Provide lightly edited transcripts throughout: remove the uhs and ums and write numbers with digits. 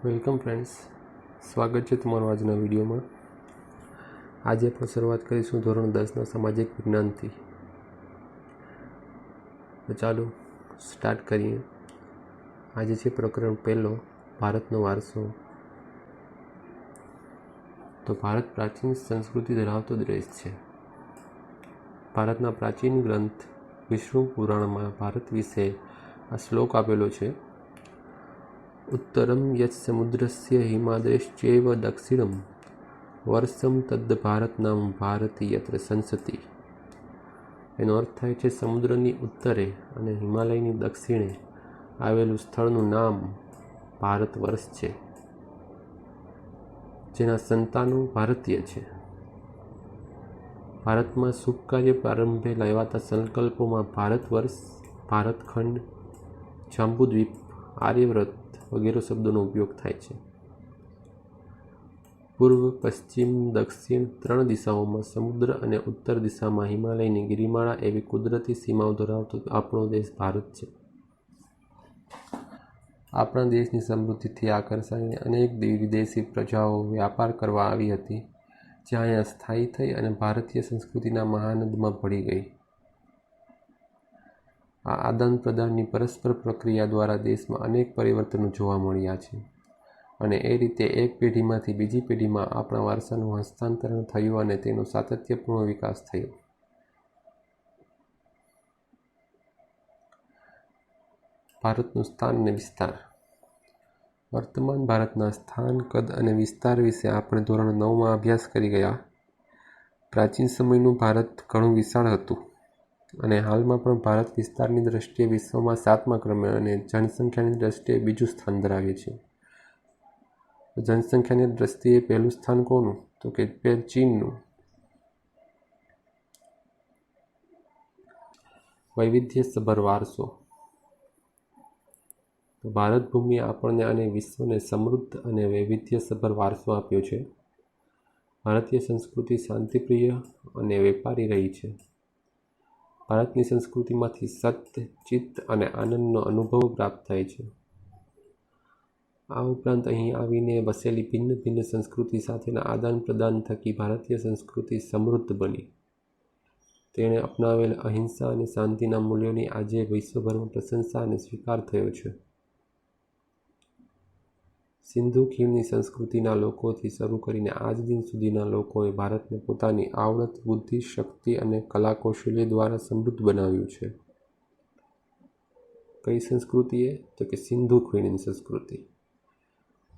Welcome friends, સ્વાગત છે તમારું આજના વિડીયોમાં। આજે આપણે શરૂઆત કરીશું ધોરણ 10ના સામાજિક વિજ્ઞાનથી। તો ચાલો સ્ટાર્ટ કરીએ। આજે છે પ્રકરણ પહેલો, ભારતનો વારસો। તો ભારત પ્રાચીન સંસ્કૃતિ ધરાવતો દેશ છે। ભારતના પ્રાચીન ગ્રંથ વિષ્ણુ પુરાણમાં ભારત વિશે આ શ્લોક આપેલો છે। उत्तरम यत् समुद्रस्य हिमादयश्चैव दक्षिणम वर्षम तद् भारत नाम भारती यत्र संसति। એનો અર્થ થાય છે સમુદ્રની ઉત્તરે અને હિમાલયની દક્ષિણે આવેલું સ્થળનું નામ ભારત વર્ષ છે, જેના સંતાનો ભારતીય છે। ભારતમાં શુભ કાર્ય પ્રારંભે લેવાતા સંકલ્પોમાં ભારત વર્ષ, ભારતખંડ, જંબુદ્વીપ, આર્યવ્રત વગેરે શબ્દોનો ઉપયોગ થાય છે। પૂર્વ, પશ્ચિમ, દક્ષિણ ત્રણ દિશાઓમાં સમુદ્ર અને ઉત્તર દિશામાં હિમાલયની ગિરિમાળા એવી કુદરતી સીમાઓ ધરાવતો આપણો દેશ ભારત છે। આપણા દેશની સમૃદ્ધિથી આકર્ષાઈને અનેક વિદેશી પ્રજાઓ વ્યાપાર કરવા આવી હતી, જે અહીંયા સ્થાયી થઈ અને ભારતીય સંસ્કૃતિના મહાનંદમાં ભળી ગઈ। આ આદાન પ્રદાનની પરસ્પર પ્રક્રિયા દ્વારા દેશમાં અનેક પરિવર્તનો જોવા મળ્યા છે અને એ રીતે એક પેઢીમાંથી બીજી પેઢીમાં આપણા વારસાનું હસ્તાંતરણ થયું અને તેનો સાતત્યપૂર્ણ વિકાસ થયો। ભારતનું સ્થાન અને વિસ્તાર। વર્તમાન ભારતના સ્થાન, કદ અને વિસ્તાર વિશે આપણે ધોરણ 9માં અભ્યાસ કરી ગયા। પ્રાચીન સમયનું ભારત ઘણું વિશાળ હતું અને હાલમાં પણ ભારત વિસ્તારની દ્રષ્ટિએ વિશ્વમાં 7મા ક્રમે અને જનસંખ્યાની દ્રષ્ટિએ બીજું સ્થાન ધરાવે છે। જનસંખ્યાની દ્રષ્ટિએ પહેલું સ્થાન કોનું? તો કે ચીનનું। વૈવિધ્યસભર વારસો। તો ભારત ભૂમિએ આપણને અને વિશ્વને સમૃદ્ધ અને વૈવિધ્યસભર વારસો આપ્યો છે। ભારતીય સંસ્કૃતિ શાંતિપ્રિય અને વેપારી રહી છે। ભારતની સંસ્કૃતિમાંથી સત્ય, ચિત્ત અને આનંદનો અનુભવ પ્રાપ્ત થાય છે। આ ઉપરાંત અહીં આવીને વસેલી ભિન્ન ભિન્ન સંસ્કૃતિ સાથેના આદાન પ્રદાન થકી ભારતીય સંસ્કૃતિ સમૃદ્ધ બની। તેણે અપનાવેલ અહિંસા અને શાંતિના મૂલ્યોની આજે વિશ્વભરમાં પ્રશંસા અને સ્વીકાર થયો છે। સિંધુ ખીણની સંસ્કૃતિના લોકોથી શરૂ કરીને આજ દિન સુધીના લોકોએ ભારતને પોતાની આવડત, બુદ્ધિ, શક્તિ અને કલા કૌશલ્ય દ્વારા સમૃદ્ધ બનાવ્યું છે। કઈ સંસ્કૃતિએ? તો કે સિંધુ ખીણની સંસ્કૃતિ।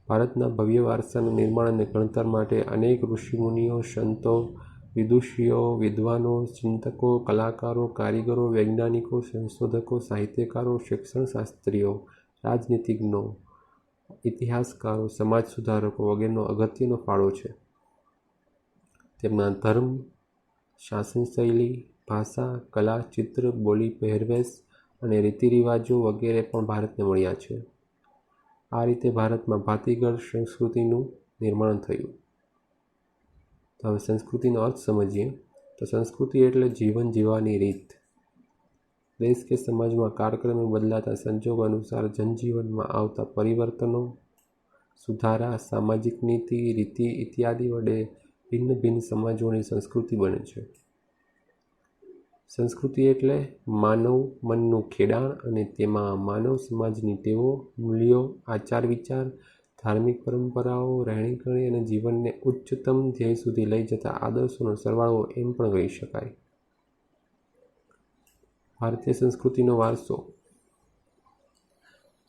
ભારતના ભવ્ય વારસાના નિર્માણ અને ઘડતર માટે અનેક ઋષિમુનિઓ, સંતો, વિદુષીઓ, વિદ્વાનો, ચિંતકો, કલાકારો, કારીગરો, વૈજ્ઞાનિકો, સંશોધકો, સાહિત્યકારો, શિક્ષણશાસ્ત્રીઓ, રાજનીતિજ્ઞો, ઇતિહાસકારો, સમાજ સુધારકો વગેરેનો અગત્યનો ફાળો છે। તેમના ધર્મ, શાસનશૈલી, ભાષા, કલા, ચિત્ર, બોલી, પહેરવેશ અને રીતિરિવાજો વગેરે પણ ભારતને મળ્યા છે। આ રીતે ભારતમાં ભાતીગળ સંસ્કૃતિનું નિર્માણ થયું। તો હવે સંસ્કૃતિનો અર્થ સમજીએ। તો સંસ્કૃતિ એટલે જીવન જીવવાની રીત। દેશ કે સમાજમાં કાળક્રમે બદલાતા સંજોગો અનુસાર જનજીવનમાં આવતા પરિવર્તનો, સુધારા, સામાજિક નીતિ, રીતિ ઇત્યાદિ વડે ભિન્ન ભિન્ન સમાજોની સંસ્કૃતિ બને છે। સંસ્કૃતિ એટલે માનવ મનનું ખેડાણ અને તેમાં માનવ સમાજની ટેવો, મૂલ્યો, આચાર વિચાર, ધાર્મિક પરંપરાઓ, રહેણીકરણી અને જીવનને ઉચ્ચતમ ધ્યેય સુધી લઈ જતા આદર્શોનો સરવાળો એમ પણ કહી શકાય। ભારતીય સંસ્કૃતિનો વારસો।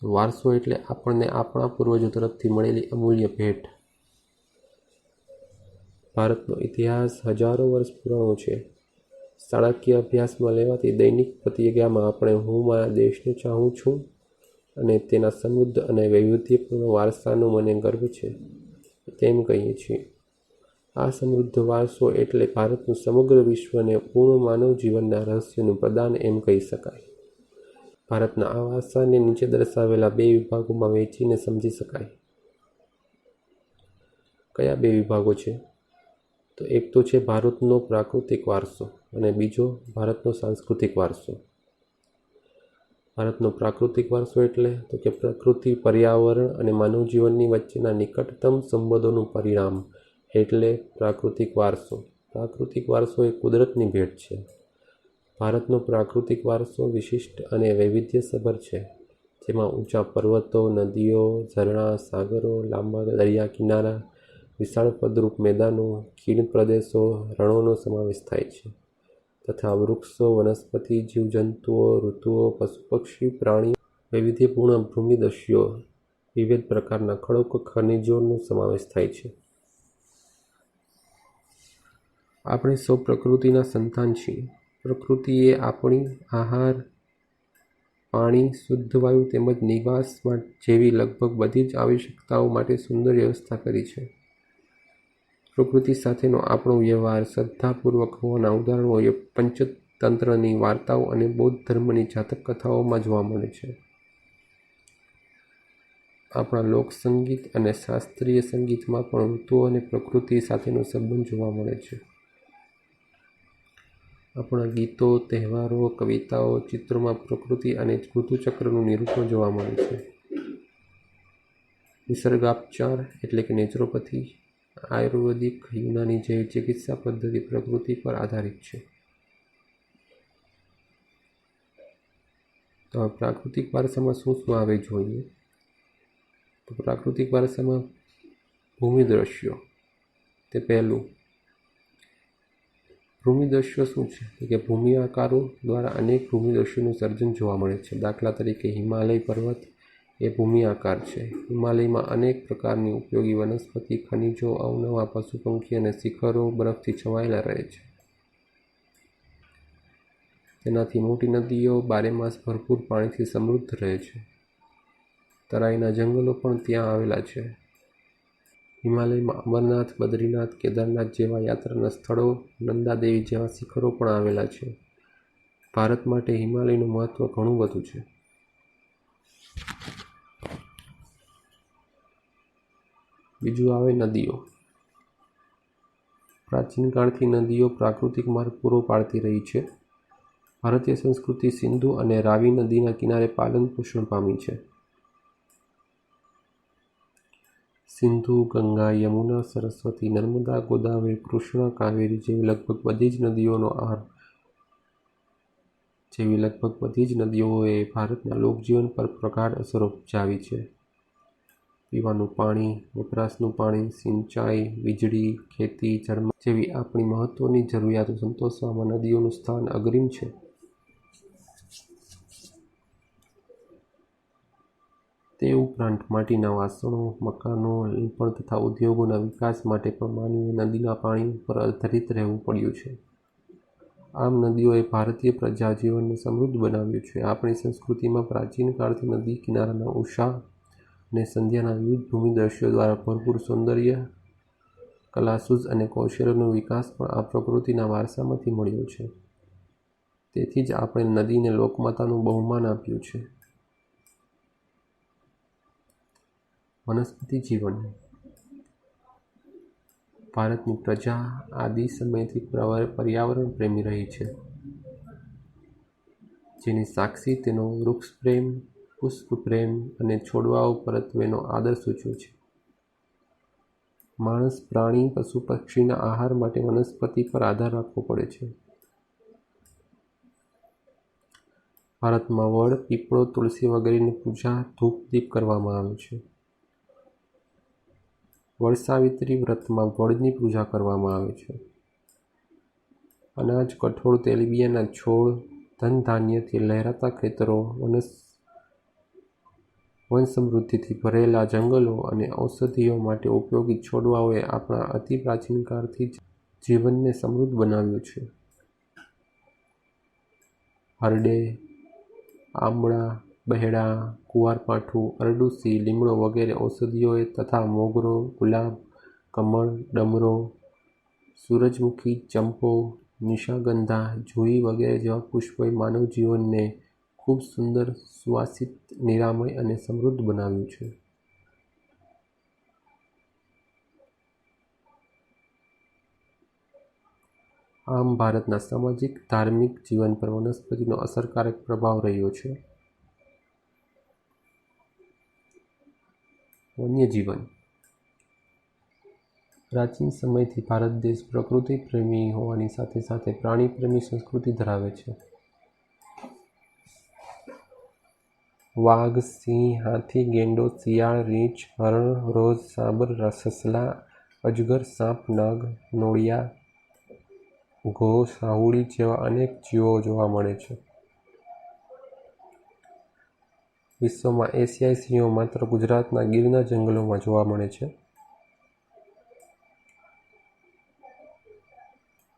વારસો એટલે આપણને આપણા પૂર્વજો તરફથી મળેલી અમૂલ્ય ભેટ। ભારતનો ઇતિહાસ હજારો વર્ષ પુરાણો છે। શાળાકીય અભ્યાસમાં લેવાતી દૈનિક પ્રતિજ્ઞામાં આપણે હું મારા દેશને ચાહું છું અને તેના સમૃદ્ધ અને વૈવિધ્યપૂર્ણ વારસાનો મને ગર્વ છે તેમ કહીએ છીએ। આ સમૃદ્ધ વારસો એટલે ભારતનું સમગ્ર વિશ્વને પૂર્ણ માનવ જીવનના રહસ્યનું પ્રદાન એમ કહી શકાય। ભારતના આ વારસાને નીચે દર્શાવેલા 2 વિભાગોમાં વહેંચીને સમજી શકાય। કયા 2 વિભાગો છે? તો એક તો છે ભારતનો પ્રાકૃતિક વારસો અને બીજો ભારતનો સાંસ્કૃતિક વારસો। ભારતનો પ્રાકૃતિક વારસો એટલે તો કે પ્રકૃતિ, પર્યાવરણ અને માનવ જીવનની વચ્ચેના નિકટતમ સંબંધોનું પરિણામ એટલે પ્રાકૃતિક વારસો. પ્રાકૃતિક વારસો એ કુદરતની ભેટ છે. ભારતનો પ્રાકૃતિક વારસો વિશિષ્ટ અને વૈવિધ્યસભર છે, જેમાં ઊંચા પર્વતો, નદીઓ, ઝરણા, સાગરો, લાંબા દરિયા કિનારા, વિશાળ ફળદ્રુપ મેદાનો, ખીણ પ્રદેશો, રણોનો સમાવેશ થાય છે તથા વૃક્ષો, વનસ્પતિ, જીવજંતુઓ, ઋતુઓ, પશુ-પક્ષી, પ્રાણીઓ, વૈવિધ્યપૂર્ણ ભૂમિદૃશ્યો, વિવિધ પ્રકારના ખનિજોનો સમાવેશ થાય છે. આપણે સૌ પ્રકૃતિના સંતાન છીએ. પ્રકૃતિ એ આપણી આહાર, પાણી, શુદ્ધ વાયુ તેમજ નિવાસ જેવી લગભગ બધી જ આવશ્યકતાઓ માટે સુંદર વ્યવસ્થા કરી છે. પ્રકૃતિ સાથેનો આપણો વ્યવહાર શ્રદ્ધાપૂર્વક હોવાના ઉદાહરણો પંચતંત્રની વાર્તાઓ અને બૌદ્ધ ધર્મની જાતક કથાઓમાં જોવા મળે છે. આપણા લોકસંગીત અને શાસ્ત્રીય સંગીતમાં પણ ઋતુઓ અને પ્રકૃતિ સાથેનો સંબંધ જોવા મળે છે. આપણા ગીતો, તહેવારો, કવિતાઓ, ચિત્રોમાં પ્રકૃતિ અને ઋતુચક્રનું નિરૂપણ જોવા મળે છે. નિસર્ગોપચાર એટલે કે નેચરોપથી, આયુર્વેદિક, યુનાની જેવી ચિકિત્સા પદ્ધતિ પ્રકૃતિ પર આધારિત છે. તો પ્રાકૃતિક વારસામાં શું શું આવે જોઈએ? તો પ્રાકૃતિક વારસામાં ભૂમિદૃશ્યો. તે પહેલું, ભૂમિદૃશ્યો શું છે? કે ભૂમિ આકારો દ્વારા અનેક ભૂમિદૃશ્યોનું સર્જન જોવા મળે છે. દાખલા તરીકે હિમાલય પર્વત એ ભૂમિ આકાર છે. હિમાલયમાં અનેક પ્રકારની ઉપયોગી વનસ્પતિ, ખનિજો, અવનવા પશુ પંખી અને શિખરો બરફથી છવાયેલા રહે છે. તેનાથી મોટી નદીઓ બારેમાસ ભરપૂર પાણીથી સમૃદ્ધ રહે છે. તરાઈના જંગલો પણ ત્યાં આવેલા છે. હિમાલયમાં અમરનાથ, બદ્રીનાથ, કેદારનાથ જેવા યાત્રાના સ્થળો, નંદાદેવી જેવા શિખરો પણ આવેલા છે. ભારત માટે હિમાલયનું મહત્વ ઘણું બધું છે. બીજું આવે નદીઓ. પ્રાચીન કાળથી નદીઓ પ્રાકૃતિક માર્ગ પૂરો પાડતી રહી છે. ભારતીય સંસ્કૃતિ સિંધુ અને રાવી નદીના કિનારે પાલન પોષણ પામી છે. સિંધુ, ગંગા, યમુના, સરસ્વતી, નર્મદા, ગોદાવરી, કૃષ્ણા, કાવેરી જેવી લગભગ બધી જ નદીઓએ ભારતના લોકજીવન પર પ્રગાઢ અસરો ઉપજાવી છે. પીવાનું પાણી, વપરાશનું પાણી, સિંચાઈ, વીજળી, ખેતી, જળમાર્ગ જેવી આપણી મહત્વની જરૂરિયાતો સંતોષવામાં નદીઓનું સ્થાન અગ્રીમ છે. તે ઉપરાંત માટીના વાસણો, મકાનો, લીંપણ તથા ઉદ્યોગોના વિકાસ માટે પણ માનવીએ નદીના પાણી ઉપર આધારિત રહેવું પડ્યું છે. આમ નદીઓએ ભારતીય પ્રજાજીવનને સમૃદ્ધ બનાવ્યું છે. આપણી સંસ્કૃતિમાં પ્રાચીન કાળથી નદી કિનારાના ઉષા અને સંધ્યાના વિવિધ ભૂમિદૃશ્યો દ્વારા ભરપૂર સૌંદર્ય, કલાસૂઝ અને કૌશલ્યનો વિકાસ પણ આ પ્રકૃતિના વારસામાંથી મળ્યો છે. તેથી જ આપણે નદીને લોકમાતાનું બહુમાન આપ્યું છે. વનસ્પતિ જીવન. ભારતની પ્રજા આદિ સમયથી પર્યાવરણ પ્રેમી રહી છે, જેની સાક્ષી તેનો વૃક્ષ પ્રેમ, પુષ્પ પ્રેમ અને છોડવાઓ પ્રત્યેનો આદર સૂચવે છે. માણસ, પ્રાણી, પશુ પક્ષીના આહાર માટે વનસ્પતિ પર આધાર રાખવો પડે છે. ભારતમાં વડ, પીપળો, તુલસી વગેરેની પૂજા ધૂપ દીપ કરવામાં આવે છે. વડસાવિત્રી વ્રતમાં વડની પૂજા કરવામાં આવે છે. અનાજ, કઠોળ, તેલીબિયાંના છોડ, ધન ધાન્યથી લહેરાતા ખેતરો, વનસમૃદ્ધિથી ભરેલા જંગલો અને ઔષધિઓ માટે ઉપયોગી છોડવાઓએ આપણા અતિ પ્રાચીન કાળથી જ જીવનને સમૃદ્ધ બનાવ્યું છે. હરડે, આમળા, બહેડા, કુવારપાઠું, અરડૂસી, લીમડો વગેરે ઔષધિઓએ તથા મોગરો, ગુલાબ, કમળ, ડમરો, સૂરજમુખી, ચંપો, નિશાગંધા, જુઈ વગેરે જેવા પુષ્પોએ માનવ જીવનને ખૂબ સુંદર, સુવાસિત, નિરામય અને સમૃદ્ધ બનાવ્યું છે. આમ ભારતના સામાજિક ધાર્મિક જીવન પર વનસ્પતિનો અસરકારક પ્રભાવ રહ્યો છે. વન્યજીવન. પ્રાચીન સમયથી ભારત દેશ પ્રકૃતિ પ્રેમી હોવાની સાથે સાથે પ્રાણી પ્રેમી સંસ્કૃતિ ધરાવે છે. વાઘ, સિંહ, હાથી, ગેંડો, શિયાળ, રીંછ, હરણ, રોઝ, સાબર, સસલા, અજગર, સાપ, નાગ, નોળિયા, ઘો, સાહુડી જેવા અનેક જીવો જોવા મળે છે. વિશ્વમાં એશિયાઈ સિંહો માત્ર ગુજરાતના ગીરના જંગલોમાં જોવા મળે છે.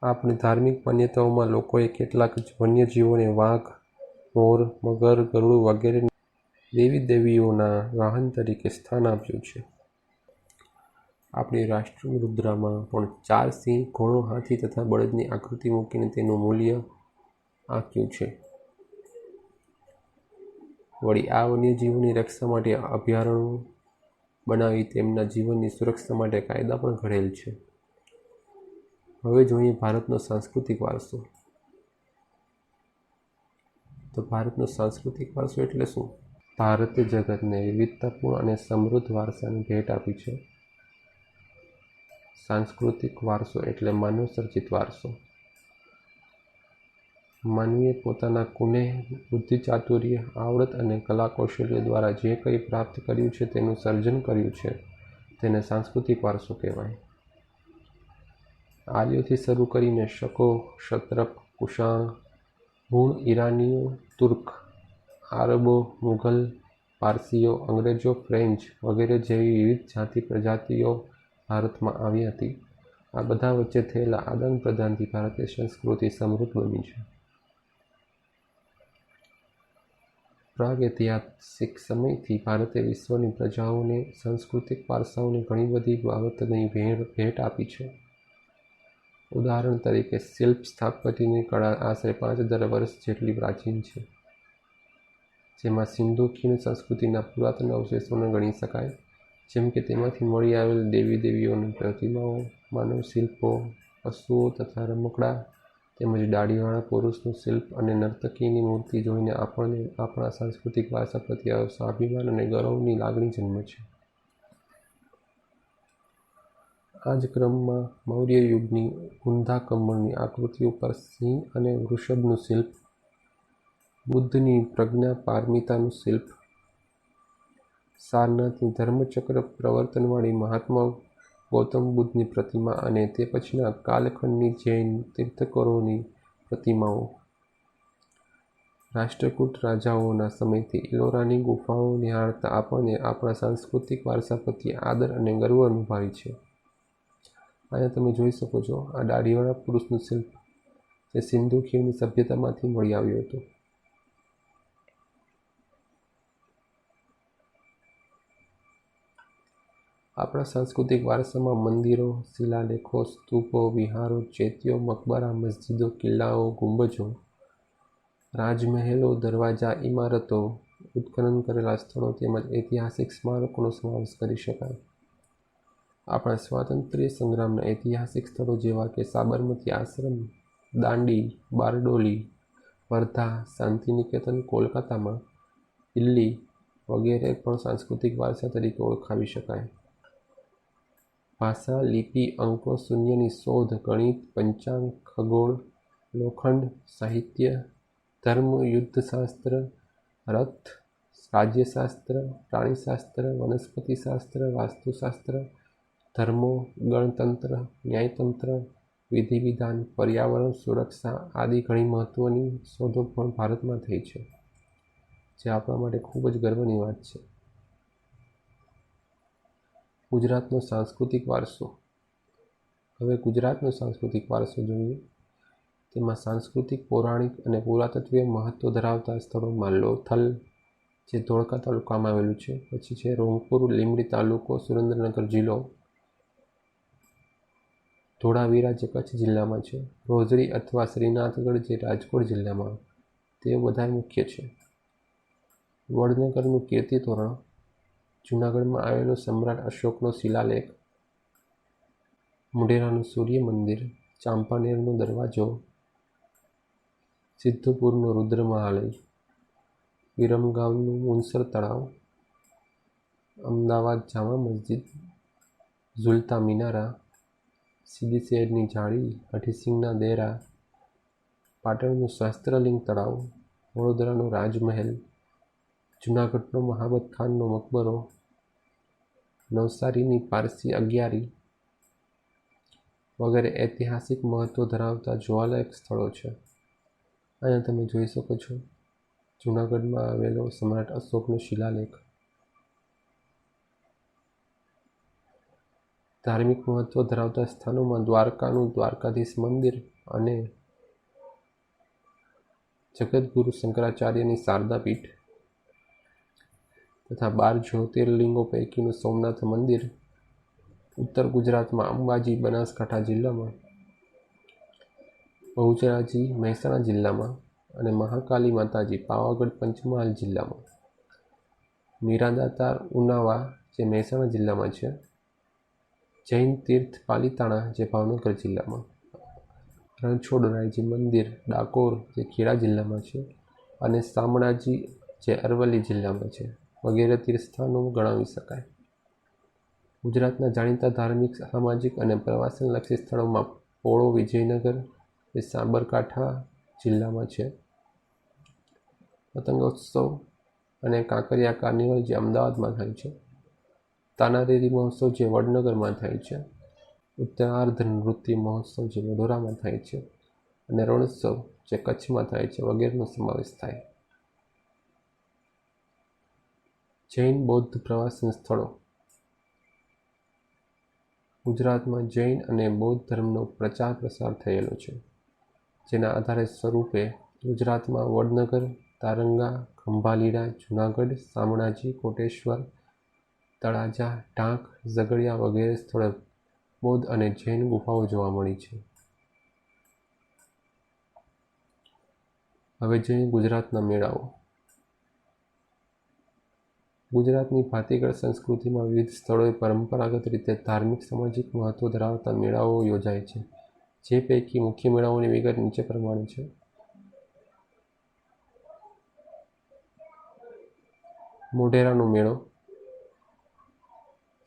આપણી ધાર્મિક માન્યતાઓમાં લોકોએ કેટલાક વન્યજીવોને વાઘ, મોર, મગર, ગરુડ વગેરે દેવી દેવીઓના વાહન તરીકે સ્થાન આપ્યું છે. આપણી રાષ્ટ્રીય મુદ્રામાં પણ 4 સિંહ, ઘોડો, હાથી તથા બળદની આકૃતિ મૂકીને તેનું મૂલ્ય આંક્યું છે. વળી આ વન્યજીવોની રક્ષા માટે અભયારણ્યો બનાવી તેમના જીવનની સુરક્ષા માટે કાયદા પણ ઘડેલ છે. હવે જોઈએ ભારતનો સાંસ્કૃતિક વારસો. તો ભારતનો સાંસ્કૃતિક વારસો એટલે શું? ભારતે જગતને વિવિધતાપૂર્ણ અને સમૃદ્ધ વારસાની ભેટ આપી છે. સાંસ્કૃતિક વારસો એટલે માનવસર્જિત વારસો. માનવીએ પોતાના કુનેહ, બુદ્ધિચાતુર્ય, આવડત અને કલાકૌશલ્ય દ્વારા જે કંઈ પ્રાપ્ત કર્યું છે તેનું સર્જન કર્યું છે તેને સાંસ્કૃતિક વારસો કહેવાય. આર્યોથી શરૂ કરીને શકો, ક્ષત્રપ, કુષાણ, હુણ, ઈરાનીઓ, તુર્ક, આરબો, મુઘલ, પારસીઓ, અંગ્રેજો, ફ્રેન્ચ વગેરે જેવી વિવિધ જાતિ પ્રજાતિઓ ભારતમાં આવી હતી. આ બધા વચ્ચે થયેલા આદાન પ્રદાનથી ભારતીય સંસ્કૃતિ સમૃદ્ધ બની છે. પ્રાગૈતિહાસિક સમયથી ભારતે વિશ્વની પ્રજાઓને સાંસ્કૃતિક વારસાઓની ઘણી બધી બાબતોની ભેટ આપી છે. ઉદાહરણ તરીકે શિલ્પ સ્થાપત્યની કળા આશરે 5000 વર્ષ જેટલી પ્રાચીન છે, જેમાં સિંધુ ખીણ સંસ્કૃતિના પુરાતન અવશેષોને ગણી શકાય, જેમ કે તેમાંથી મળી આવેલ દેવી દેવીઓની પ્રતિમાઓ, માનવ શિલ્પો, પશુઓ તથા રમકડાં તેમજ દાઢીવાળા પુરુષનું શિલ્પ અને નર્તકીની મૂર્તિ જોઈને આપણને આપણા સાંસ્કૃતિક વારસા પ્રત્યે સ્વાભિમાન અને ગૌરવની લાગણી જન્મે છે. આ જ ક્રમમાં મૌર્ય યુગની ઊંધા કમળની આકૃતિ ઉપર સિંહ અને વૃષભનું શિલ્પ, બુદ્ધની પ્રજ્ઞાપારમિતાનું શિલ્પ, સારનાથની ધર્મચક્ર પ્રવર્તનવાળી મહાત્મા ગૌતમ બુદ્ધની પ્રતિમા અને તે પછીના કાલખંડની જૈન તીર્થંકરોની પ્રતિમાઓ, રાષ્ટ્રકૂટ રાજાઓના સમયથી ઇલોરાની ગુફાઓ નિહાળતા આપણને આપણા સાંસ્કૃતિક વારસા પ્રત્યે આદર અને ગર્વ અનુભવાય છે. અહીંયા તમે જોઈ શકો છો આ દાઢીવાળા પુરુષનું શિલ્પ જે સિંધુ ખીણની સભ્યતામાંથી મળી આવ્યું હતું. આપણા સાંસ્કૃતિક વારસામાં મંદિરો, શિલાલેખો, સ્તૂપો, વિહારો, ચૈત્યો, મકબરા, મસ્જિદો, કિલ્લાઓ, ગુંબજો, રાજમહેલો, દરવાજા, ઇમારતો, ઉત્ખનન કરેલા સ્થળો તેમજ ઐતિહાસિક સ્મારકોનો સમાવેશ કરી શકાય. આપણા સ્વાતંત્ર્ય સંગ્રામના ઐતિહાસિક સ્થળો જેવા કે સાબરમતી આશ્રમ, દાંડી, બારડોલી, વર્ધા, શાંતિનિકેતન, કોલકાતામાં દિલ્હી વગેરે પણ સાંસ્કૃતિક વારસા તરીકે ઓળખાવી શકાય. ભાષા, લિપિ, અંકો, શૂન્યની શોધ, ગણિત, પંચાંગ, ખગોળ, લોખંડ, સાહિત્ય, ધર્મ, યુદ્ધશાસ્ત્ર, રથ, રાજ્યશાસ્ત્ર, પ્રાણીશાસ્ત્ર, વનસ્પતિશાસ્ત્ર, વાસ્તુશાસ્ત્ર, ધર્મો, ગણતંત્ર, ન્યાયતંત્ર, વિધિવિધાન, પર્યાવરણ, સુરક્ષા આદિ ઘણી મહત્વની શોધો પણ ભારતમાં થઈ છે, જે આપણા માટે ખૂબ જ ગર્વની વાત છે. ગુજરાતનો સાંસ્કૃતિક વારસો. હવે ગુજરાતનો સાંસ્કૃતિક વારસો જોઈએ. તેમાં સાંસ્કૃતિક, પૌરાણિક અને પુરાતત્વીય મહત્વ ધરાવતા સ્થળોમાં લોથલ જે ધોળકા તાલુકામાં આવેલું છે, પછી છે રોંગપુર, લીંબડી તાલુકો, સુરેન્દ્રનગર જિલ્લો, ધોળાવીરા જે કચ્છ જિલ્લામાં છે, રોજડી અથવા શ્રીનાથગઢ જે રાજકોટ જિલ્લામાં, તે બધા મુખ્ય છે. વડનગરનું કીર્તિ તોરણ, જૂનાગઢમાં આવેલો સમ્રાટ અશોકનો શિલાલેખ, મોઢેરાનું સૂર્ય મંદિર, ચાંપાનેરનો દરવાજો, સિદ્ધપુરનું રુદ્ર મહાલય, વિરમગામનું મુનસર તળાવ, અમદાવાદ જામા મસ્જિદ, ઝુલતા મિનારા, સીદી શહેરની જાળી, હઠીસિંગના દેરા, પાટણનું સહસ્ત્રલિંગ તળાવ, વડોદરાનો રાજમહેલ, જૂનાગઢનો મહાબત ખાનનો મકબરો, નવસારીની પારસી અગિયારી વગેરે ઐતિહાસિક મહત્વ ધરાવતા જોવાલાયક સ્થળો છે. અહીંયા તમે જોઈ શકો છો જૂનાગઢમાં આવેલો સમ્રાટ અશોકનો શિલાલેખ. ધાર્મિક મહત્વ ધરાવતા સ્થાનોમાં દ્વારકાનું દ્વારકાધીશ મંદિર અને જગતગુરુ શંકરાચાર્યની શારદા પીઠ તથા 12 જ્યોતિર્લિંગો પૈકીનું સોમનાથ મંદિર, ઉત્તર ગુજરાતમાં અંબાજી બનાસકાંઠા જિલ્લામાં, બહુચરાજી મહેસાણા જિલ્લામાં અને મહાકાલી માતાજી પાવાગઢ પંચમહાલ જિલ્લામાં, મીરાદાતાર ઉનાવા જે મહેસાણા જિલ્લામાં છે, જૈન તીર્થ પાલીતાણા જે ભાવનગર જિલ્લામાં, રણછોડરાયજી મંદિર ડાકોર જે ખેડા જિલ્લામાં છે અને શામળાજી જે અરવલ્લી જિલ્લામાં છે વગેરે તીર્થસ્થાનો ગણાવી શકાય. ગુજરાતના જાણીતા ધાર્મિક, સામાજિક અને પ્રવાસનલક્ષી સ્થળોમાં પોળો વિજયનગર જે સાબરકાંઠા જિલ્લામાં છે, પતંગોત્સવ અને કાંકરિયા કાર્નિવલ જે અમદાવાદમાં થાય છે, તાનારીરી મહોત્સવ જે વડનગરમાં થાય છે, ઉત્તરાર્ધ નૃત્ય મહોત્સવ જે વડોદરામાં થાય છે અને રણોત્સવ જે કચ્છમાં થાય છે વગેરેનો સમાવેશ થાય. જૈન બૌદ્ધ પ્રવાસન સ્થળો. ગુજરાતમાં જૈન અને બૌદ્ધ ધર્મનો પ્રચાર પ્રસાર થયેલો છે, જેના આધારે સ્વરૂપે ગુજરાતમાં વડનગર, તારંગા, ખંભાલીરા, જૂનાગઢ, શામળાજી, કોટેશ્વર, તળાજા, ઢાંક, ઝઘડિયા વગેરે સ્થળે બૌદ્ધ અને જૈન ગુફાઓ જોવા મળી છે. હવે જોઈએ ગુજરાતના મેળાઓ. ગુજરાતની ભાતીગળ સંસ્કૃતિમાં વિવિધ સ્થળોએ પરંપરાગત રીતે ધાર્મિક, સામાજિક મહત્વ ધરાવતા મેળાઓ યોજાય છે. જે પૈકી મુખ્ય મેળાઓની વિગત નીચે પ્રમાણે છે. મોઢેરાનો મેળો,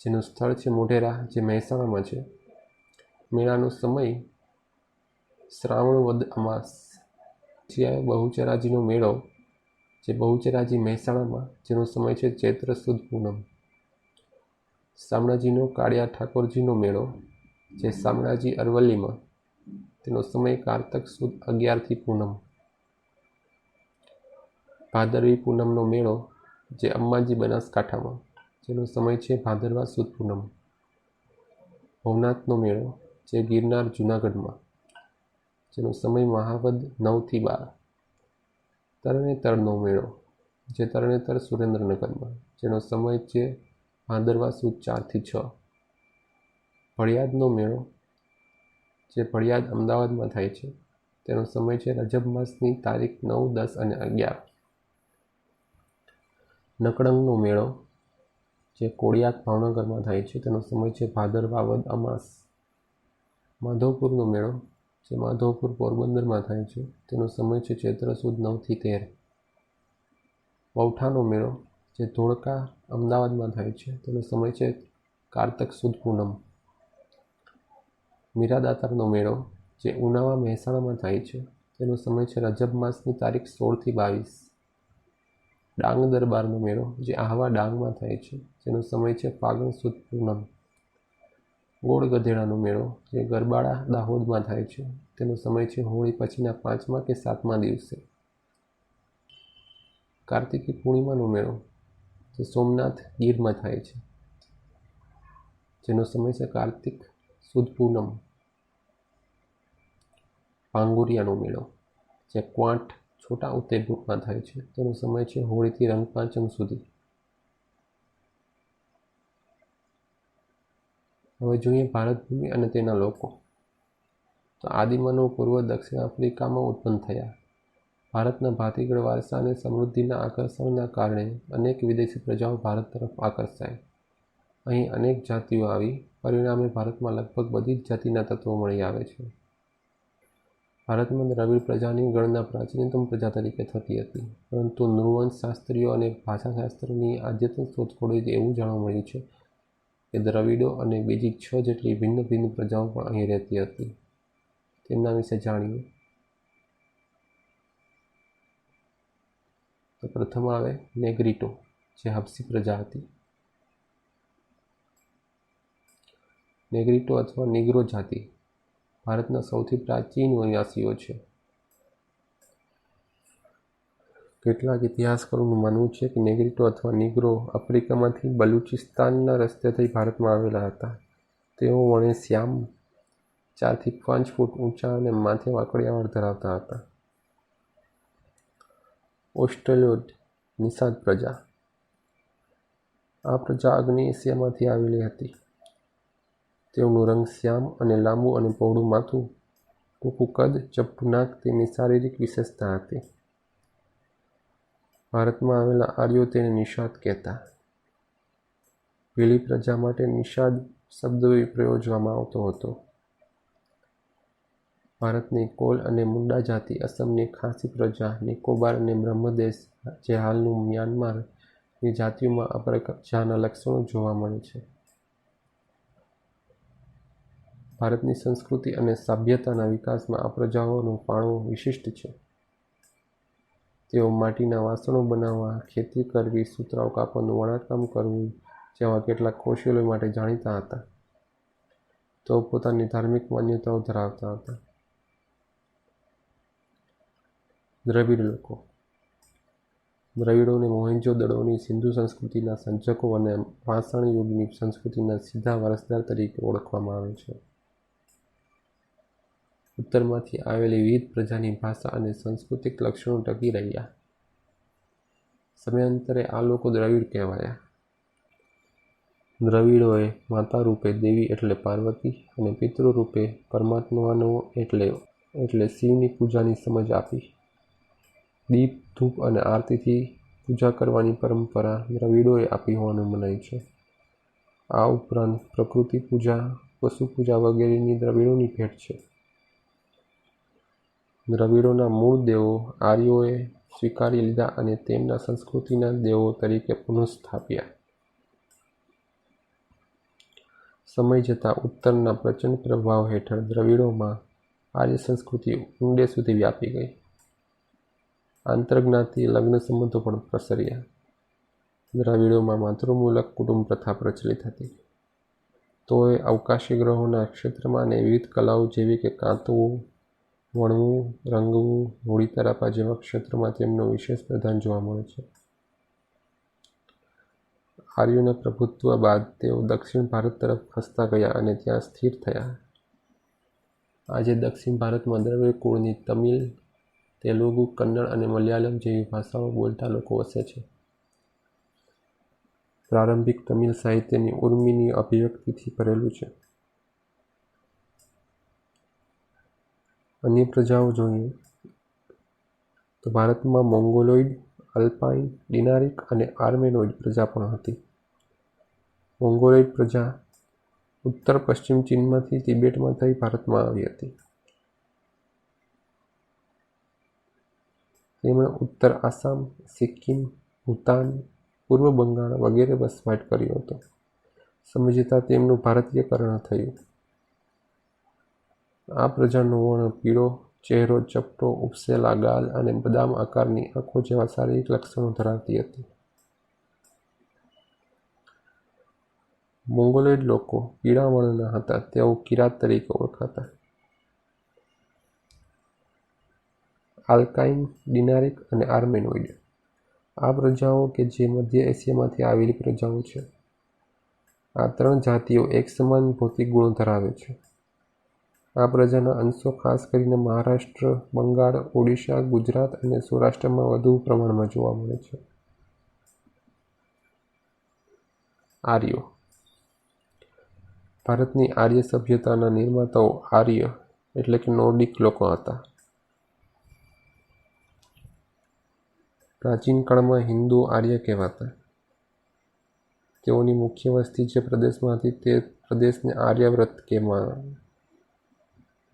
જેનું સ્થળ છે મોઢેરા જે મહેસાણામાં છે. મેળાનો સમય શ્રાવણ વદ અમાસ. બહુચરાજીનો મેળો જે બહુચરાજી મહેસાણામાં, જેનો સમય છે ચૈત્ર સુદ પૂનમ. શામળાજીનો કાળિયા ઠાકોરજીનો મેળો જે શામળાજી અરવલ્લીમાં, તેનો સમય કારતક સુદ 11થી પૂનમ. ભાદરવી પૂનમનો મેળો જે અંબાજી બનાસકાંઠામાં, જેનો સમય છે ભાદરવા સુદ પૂનમ. ભવનાથનો મેળો જે ગિરનાર જૂનાગઢમાં, જેનો સમય મહાવદ 9થી 12. તરણેતરનો મેળો જે તરણેતર સુરેન્દ્રનગરમાં, જેનો સમય છે ભાદરવા સુદ 4થી 6. ભળિયાદનો મેળો જે ભળિયાદ અમદાવાદમાં થાય છે, તેનો સમય છે રજબ માસની તારીખ 9, 10 અને 11. નકળંગનો મેળો જે કોળિયાક ભાવનગરમાં થાય છે, તેનો સમય છે ભાદરવા વદ અમાસ. માધવપુરનો મેળો જે માધવપુર પોરબંદરમાં થાય છે, તેનો સમય છે ચૈત્ર સુદ 9થી 13. વૌઠાનો મેળો જે ધોળકા અમદાવાદમાં થાય છે, તેનો સમય છે કારતક સુદ પૂનમ. મીરાદાતારનો મેળો જે ઉનાવા મહેસાણામાં થાય છે, તેનો સમય છે રજબ માસની તારીખ 16થી 22. ડાંગ દરબારનો મેળો જે આહવા ડાંગમાં થાય છે, જેનો સમય છે ફાગણ સુદ પૂનમ. ગોળ ગધેડાનો મેળો જે ગરબાડા દાહોદમાં થાય છે, તેનો સમય છે હોળી પછીના 5મા કે 7મા દિવસે. કાર્તિકી પૂર્ણિમાનો મેળો જે સોમનાથ ગીરમાં થાય છે, જેનો સમય છે કાર્તિક સુદ પૂનમ. ભાંગુરિયાનો મેળો જે ક્વાંટ છોટા ઉદેપુરમાં થાય છે, તેનો સમય છે હોળીથી રંગપાંચમ સુધી. હવે જોઈએ ભારત ભૂમિ અને તેના લોકો. તો આદિમાનવ પૂર્વ દક્ષિણ આફ્રિકામાં ઉત્પન્ન થયા. ભારતના ભાતીગળ વારસા અને સમૃદ્ધિના આકર્ષણના કારણે અનેક વિદેશી પ્રજાઓ ભારત તરફ આકર્ષાય. અહીં અનેક જાતિઓ આવી, પરિણામે ભારતમાં લગભગ બધી જ જાતિના તત્વો મળી આવે છે. ભારતમાં દ્રવિડ પ્રજાની ગણના પ્રાચીનતમ પ્રજા તરીકે થતી હતી, પરંતુ નૃવંશશાસ્ત્રીઓ અને ભાષાશાસ્ત્રની અદ્યતન શોધખોળોથી એવું જાણવા મળ્યું છે કે દ્રવિડો અને બીજી 6 જેટલી ભિન્ન ભિન્ન પ્રજાઓ પણ અહીં રહેતી હતી. તેમના વિશે જાણીએ તો પ્રથમ આવે નેગ્રીટો, જે હબસી પ્રજા હતી. નેગ્રીટો અથવા નિગ્રો જાતિ ભારતના સૌથી પ્રાચીન નિવાસીઓ છે. કેટલાક ઇતિહાસકારોનું માનવું છે કે નેગ્રીટો અથવા નિગ્રો આફ્રિકામાંથી બલુચિસ્તાનના રસ્તે થઈ ભારતમાં આવેલા હતા. તેઓ વણે શ્યામ, 4 થી 5 ફૂટ ઊંચા અને માથે વાંકડિયા વાળ ધરાવતા હતા. ઓસ્ટ્રેલોઇડ નિષાદ પ્રજા. આ પ્રજા આગ્નેય એશિયામાંથી આવેલી હતી. તેઓનું રંગ શ્યામ અને લાંબુ અને પહોળું માથું, ટૂંકું કદ, ચપટું નાક તેમની શારીરિક વિશેષતા હતી. ભારતમાં આવેલા આર્યો તેને નિષાદ કહેતા. ભીલી પ્રજા માટે નિષાદ શબ્દ પ્રયોજવામાં આવતો હતો. ભારતની કોલ અને મુંડા જાતિ, અસમની ખાસી પ્રજા, નિકોબાર અને બ્રહ્મદેશ, જે હાલનું મ્યાનમાર ની જાતિઓમાં આ પ્રજાના લક્ષણો જોવા મળે છે. ભારતની સંસ્કૃતિ અને સભ્યતાના વિકાસમાં આ પ્રજાઓનો ફાળો વિશિષ્ટ છે. તેઓ માટીના વાસણો બનાવવા, ખેતી કરવી, સૂતરાઉ કાપડનું વણાટકામ કરવું જેવા કેટલાક કૌશલ્યો માટે જાણીતા હતા. તેઓ પોતાની ધાર્મિક માન્યતાઓ ધરાવતા હતા. દ્રવિડ લોકો. દ્રવિડોને મોહેંજો-દડોની સિંધુ સંસ્કૃતિના સર્જકો અને પાષાણ યુગની સંસ્કૃતિના સીધા વારસદાર તરીકે ઓળખવામાં આવે છે. ઉત્તરમાંથી આવેલી વિવિધ પ્રજાની ભાષા અને સાંસ્કૃતિક લક્ષણો ટકી રહ્યા. સમયાંતરે આ લોકો દ્રવિડ કહેવાયા. દ્રવિડોએ માતા રૂપે દેવી એટલે પાર્વતી અને પિતૃ રૂપે પરમાત્માનો એટલે શિવની પૂજાની સમજ આપી. દીપ, ધૂપ અને આરતીથી પૂજા કરવાની પરંપરા દ્રવિડોએ આપી હોવાનું મનાય છે. આ ઉપરાંત પ્રકૃતિ પૂજા, પશુ પૂજા વગેરેની દ્રવિડોની ભેટ છે. દ્રવિડોના મૂળ દેવો આર્યોએ સ્વીકારી લીધા અને તેમના સંસ્કૃતિના દેવો તરીકે પુનઃસ્થાપ્યા. સમય જતાં ઉત્તરના પ્રચંડ પ્રભાવ હેઠળ દ્રવિડોમાં આર્ય સંસ્કૃતિ ઊંડે સુધી વ્યાપી ગઈ. આંતરજ્ઞાતિ લગ્ન સંબંધો પણ પ્રસર્યા. દ્રવિડોમાં માતૃમૂલક કુટુંબ પ્રથા પ્રચલિત હતી. તોય અવકાશી ગ્રહોના ક્ષેત્રમાં અને વિવિધ કલાઓ જેવી કે કાંતવું, વણવું, રંગવું, હોળી તરાપા જેવા ક્ષેત્રમાં તેમનું વિશેષ પ્રદાન જોવા મળે છે. આર્યોના પ્રભુત્વ બાદ તેઓ દક્ષિણ ભારત તરફ ખસતા ગયા અને ત્યાં સ્થિર થયા. આજે દક્ષિણ ભારતમાં દ્રવિડ કુળની તમિલ, તેલુગુ, કન્નડ અને મલયાલમ જેવી ભાષાઓ બોલતા લોકો વસે છે. પ્રારંભિક તમિલ સાહિત્યની ઉર્મિની અભિવ્યક્તિથી ભરેલું છે. અન્ય પ્રજાઓ જોઈએ તો ભારતમાં મોંગોલોઇડ, અલ્પાઇન, ડિનારિક અને આર્મેનોઇડ પ્રજા પણ હતી. મોંગોલોઇડ પ્રજા ઉત્તર પશ્ચિમ ચીનમાંથી તિબેટમાં થઈ ભારતમાં આવી હતી. તેમણે ઉત્તર આસામ, સિક્કિમ, ભૂતાન, પૂર્વ બંગાળ વગેરે વસવાટ કર્યો હતો. સમય જતાં તેમનું ભારતીયકરણ થયું. આ પ્રજાનો વર્ણ પીળો, ચહેરો ચપટો, ઉપસેલા ગાલ અને બદામ આકારની આંખો જેવા શારીરિક લક્ષણો ધરાવતી હતી. મોંગોલોઇડ લોકો પીળા વર્ણના હતા. તેઓ કિરાત તરીકે ઓળખાતા. આલ્કાઇન, ડિનારિક અને આર્મેનોઇડ આ પ્રજાઓ કે જે મધ્ય એશિયામાંથી આવેલી પ્રજાઓ છે. આ 3 જાતિઓ એકસમાન ભૌતિક ગુણો ધરાવે છે. આ પ્રજાના અંશો ખાસ કરીને મહારાષ્ટ્ર, બંગાળ, ઓડિશા, ગુજરાત અને સૌરાષ્ટ્રમાં વધુ પ્રમાણમાં જોવા મળે છે. આર્યો. ભારતની આર્ય સભ્યતાના નિર્માતાઓ આર્ય એટલે કે નોર્ડિક લોકો હતા. પ્રાચીન કાળમાં હિન્દુઓ આર્ય કહેવાતા. તેઓની મુખ્ય વસ્તી જે પ્રદેશમાં હતી તે પ્રદેશને આર્યાવર્ત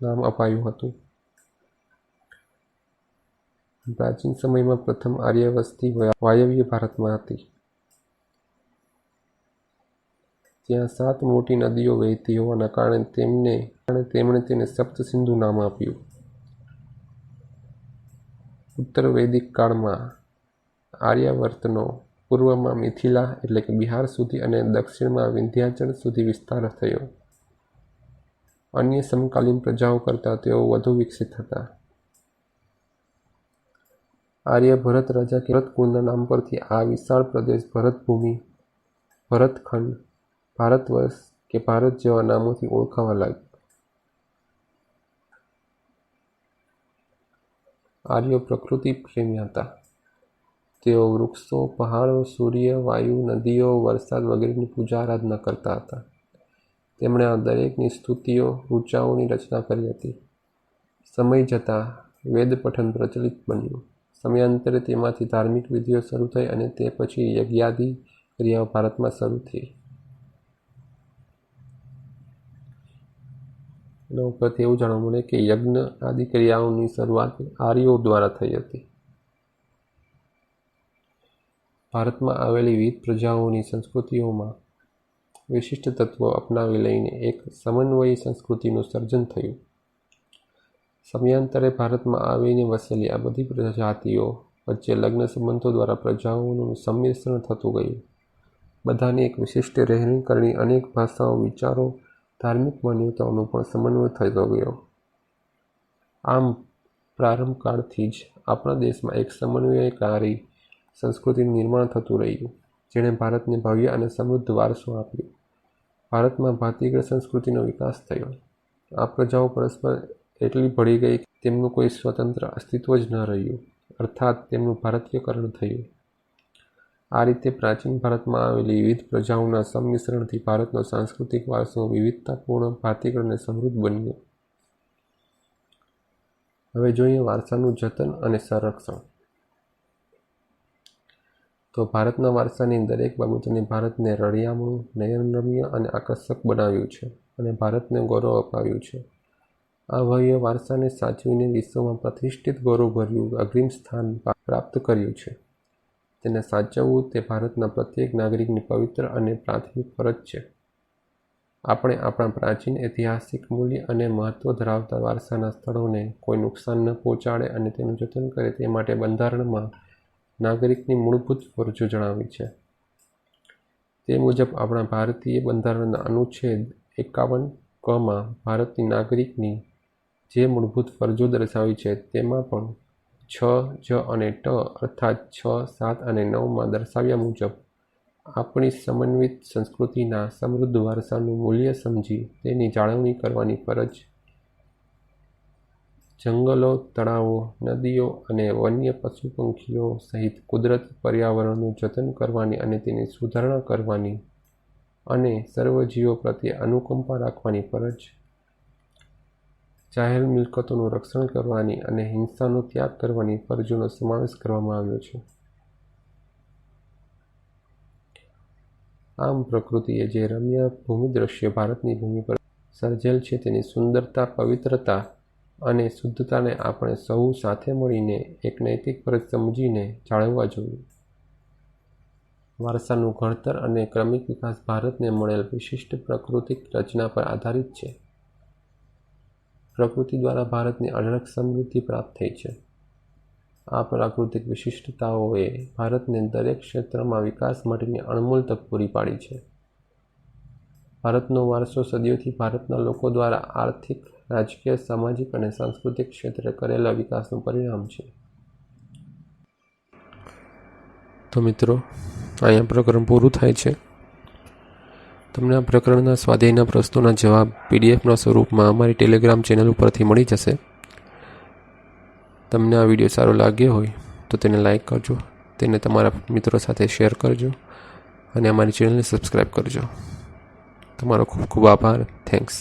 નામ અપાયું હતું. પ્રાચીન સમયમાં પ્રથમ આર્ય વસ્તી વાયવ્ય ભારતમાં હતી. ત્યાં 7 મોટી નદીઓ વહેતી હોવાના કારણે તેમણે તેને સપ્તસિંધુ નામ આપ્યું. ઉત્તર વૈદિક કાળમાં આર્યાવર્તનો પૂર્વમાં મિથિલા એટલે કે બિહાર સુધી અને દક્ષિણમાં વિંધ્યાચલ સુધી વિસ્તાર થયો. અન્ય સમકાલીન પ્રજાઓ કરતાં તેઓ વધુ વિકસિત હતા. આર્ય ભરત રાજા કે ભરત કુળના નામ પરથી આ વિશાળ પ્રદેશ ભરતભૂમિ, ભરતખંડ, ભારતવર્ષ કે ભારત જેવા નામોથી ઓળખાવા લાગ્યો. આર્યો પ્રકૃતિ પ્રેમી હતા. તેઓ વૃક્ષો, પહાડો, સૂર્ય, વાયુ, નદીઓ, વરસાદ વગેરેની પૂજા આરાધના કરતા હતા. તેમણે આ દરેકની સ્તુતિઓ, ઋચાઓની રચના કરી હતી. સમય જતાં વેદ પઠન પ્રચલિત બન્યું. સમયાંતરે તેમાંથી ધાર્મિક વિધિઓ શરૂ થઈ અને તે પછી યજ્ઞાદિ ક્રિયાઓ ભારતમાં શરૂ થઈ. એના ઉપરથી એવું જાણવા મળે કે યજ્ઞ આદિ ક્રિયાઓની શરૂઆત આર્યો દ્વારા થઈ હતી. ભારતમાં આવેલી વિવિધ પ્રજાઓની સંસ્કૃતિઓમાં વિશિષ્ટ તત્વો અપનાવી લઈને એક સમન્વયી સંસ્કૃતિનું સર્જન થયું. સમયાંતરે ભારતમાં આવીને વસેલી આ બધી પ્રજાતિઓ વચ્ચે લગ્ન સંબંધો દ્વારા પ્રજાઓનું સંમિશ્રણ થતું ગયું. બધાની એક વિશિષ્ટ રહેણીકરણી, અનેક ભાષાઓ, વિચારો, ધાર્મિક માન્યતાઓનો પણ સમન્વય થતો ગયો. આમ પ્રારંભ કાળથી જ આપણા દેશમાં એક સમન્વયકારી સંસ્કૃતિનું નિર્માણ થતું રહ્યું, જેણે ભારતને ભવ્ય અને સમૃદ્ધ વારસો આપ્યો. ભારતમાં ભાતીગળ સંસ્કૃતિનો વિકાસ થયો. આ પ્રજાઓ પરસ્પર એટલી ભળી ગઈ કે તેમનું કોઈ સ્વતંત્ર અસ્તિત્વ જ ન રહ્યું, અર્થાત તેમનું ભારતીયકરણ થયું. આ રીતે પ્રાચીન ભારતમાં આવેલી વિવિધ પ્રજાઓના સંમિશ્રણથી ભારતનો સાંસ્કૃતિક વારસો વિવિધતાપૂર્ણ, ભાતીગળ અને સમૃદ્ધ બન્યો. હવે જોઈએ વારસાનું જતન અને સંરક્ષણ. તો ભારતના વારસાની દરેક બાબતોને ભારતને રળિયામણું, નયનરમ્ય અને આકર્ષક બનાવ્યું છે અને ભારતને ગૌરવ અપાવ્યું છે. આ ભવ્ય વારસાને સાચવીને વિશ્વમાં પ્રતિષ્ઠિત ગૌરવભર્યું અગ્રીમ સ્થાન પ્રાપ્ત કર્યું છે. તેને સાચવવું તે ભારતના પ્રત્યેક નાગરિકની પવિત્ર અને પ્રાથમિક ફરજ છે. આપણે આપણા પ્રાચીન ઐતિહાસિક મૂલ્ય અને મહત્વ ધરાવતા વારસાના સ્થળોને કોઈ નુકસાન ન પહોંચાડે અને તેનું જતન કરે તે માટે બંધારણમાં નાગરિકની મૂળભૂત ફરજો જણાવી છે. તે મુજબ આપણા ભારતીય બંધારણના અનુચ્છેદ 51 માં ભારતની નાગરિકની જે મૂળભૂત ફરજો દર્શાવી છે તેમાં પણ 6, જ અને ટ અર્થાત 6, 7 અને 9માં દર્શાવ્યા મુજબ આપણી સમન્વિત સંસ્કૃતિના સમૃદ્ધ વારસાનું મૂલ્ય સમજી તેની જાળવણી કરવાની ફરજ, જંગલો, તળાવો, નદીઓ અને વન્ય પશુ પંખીઓ સહિત કુદરતી પર્યાવરણનું જતન કરવાની અને તેની સુધારણા કરવાની અને સર્વ જીવો પ્રત્યે અનુકંપા રાખવાની ફરજ, જાહેર મિલકતોનું રક્ષણ કરવાની અને હિંસાનો ત્યાગ કરવાની ફરજોનો સમાવેશ કરવામાં આવ્યો છે. આમ પ્રકૃતિએ જે રમ્ય ભૂમિદ્રશ્ય ભારતની ભૂમિ પર સર્જેલ છે તેની સુંદરતા, પવિત્રતા અને શુદ્ધતાને આપણે સૌ સાથે મળીને એક નૈતિક ફરજ સમજીને જાળવવા જોઈએ. વારસાનું ઘડતર અને ક્રમિક વિકાસ ભારતને મળેલ વિશિષ્ટ પ્રાકૃતિક રચના પર આધારિત છે. પ્રકૃતિ દ્વારા ભારતને અઢળક સમૃદ્ધિ પ્રાપ્ત થઈ છે. આ પ્રાકૃતિક વિશિષ્ટતાઓએ ભારતને દરેક ક્ષેત્રમાં વિકાસ માટેની અણમોલ તક પૂરી પાડી છે. ભારતનો વારસો સદીઓથી ભારતના લોકો દ્વારા આર્થિક, રાજકીય, સામાજિક અને સાંસ્કૃતિક ક્ષેત્રે કરેલા વિકાસનું પરિણામ છે. તો મિત્રો, અહીંયા પ્રકરણ પૂરું થાય છે. તમને આ પ્રકરણના સ્વાધ્યાયના પ્રશ્નોના જવાબ પીડીએફના સ્વરૂપમાં અમારી ટેલિગ્રામ ચેનલ ઉપરથી મળી જશે. તમને આ વિડીયો સારો લાગ્યો હોય તો તેને લાઈક કરજો, તેને તમારા મિત્રો સાથે શેર કરજો અને અમારી ચેનલને સબસ્ક્રાઈબ કરજો. તમારો ખૂબ ખૂબ આભાર. થેન્ક્સ.